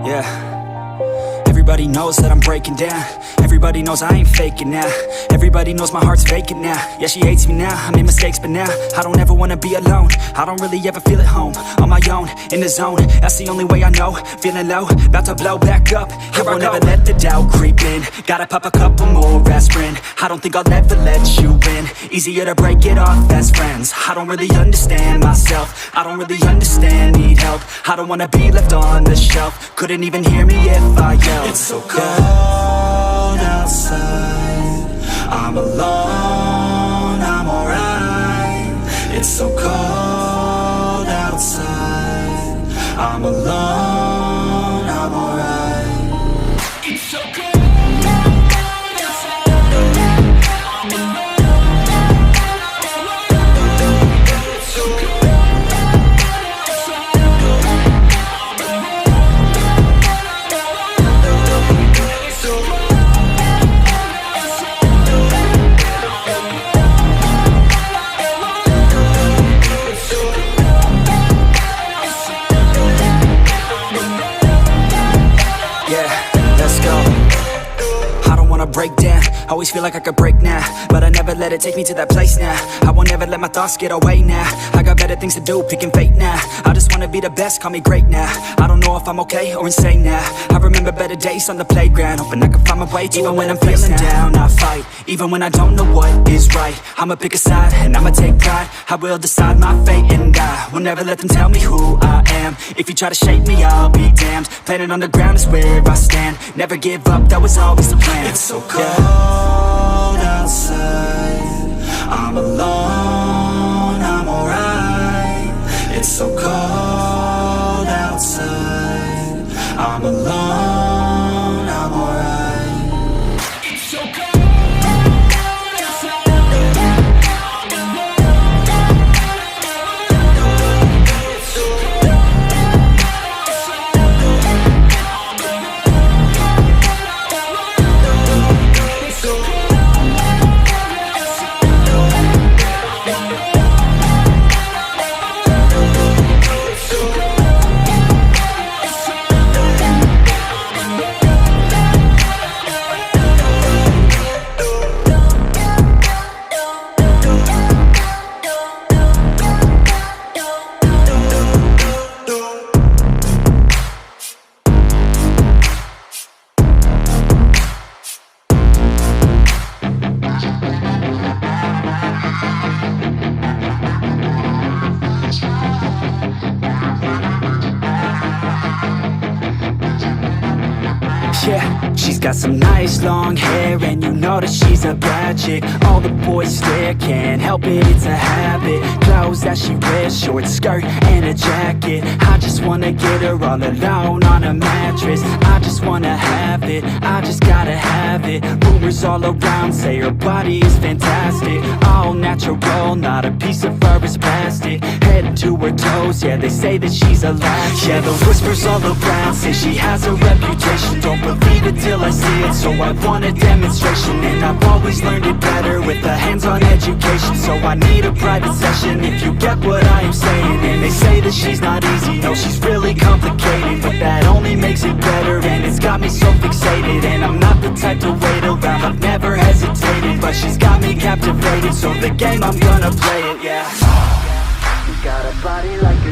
Yeah. Everybody knows that I'm breaking down. Everybody knows I ain't faking now. Everybody knows my heart's vacant now. Yeah, she hates me now, I made mistakes but now I don't ever wanna be alone. I don't really ever feel at home. On my own, in the zone, that's the only way I know. Feeling low, about to blow back up. Here I won't ever let the doubt creep in. Gotta pop a couple more aspirin. I don't think I'll ever let you in. Easier to break it off best friends. I don't really understand myself. I don't really understand, need help. I don't wanna be left on the shelf. Couldn't even hear me if I yelled. It's so cold outside, I'm alone, I'm alright. It's so cold outside, I'm alone, I'm alright. It's so cold outside, I'm alone. It's so cold outside, break down, always feel like I could break now, but I never let it take me to that place now. I won't ever let my thoughts get away now. I got better things to do, picking fate now. I just wanna be the best, call me great now. I don't know if I'm okay or insane now. I remember better days on the playground, hoping I can find my way. Even when I'm feeling down, I fight. Even when I don't know what is right, I'ma pick a side and I'ma take pride. I will decide my fate and I will never let them tell me who I am. If you try to shake me, I'll be damned. Planet on the ground is where I stand. Never give up, that was always the plan. It's so cold outside, I'm alone, I'm alright. It's so cold outside, I'm alone, I'm alright. It's so cold outside, I'm alone. It's so cold outside, I'm alone. It's so cold. Yeah, she's got some nice long hair, and you know that she's a bad chick. All the boys stare, can't help it, it's a habit. Clothes that she wears, short skirt and a jacket. I just wanna get her all alone on a mattress. I just wanna have it, I just gotta have it. Rumors all around say her body is fantastic. All natural, not a piece of fur is plastic. Head to her toes, yeah, they say that she's a latch. Yeah, the whispers all around say she has a reputation. Don't believe it till I see it, so I want a demonstration. And I've always learned it better with a hands-on education. So I need a private session, if you get what I am saying. And they say that she's not easy, no, she's really complicated, but that only makes it better, and it's got me so fixated. And I'm not the type to wait around, I've never hesitated, but she's got me captivated, so the game, I'm gonna play it, yeah. You got a body like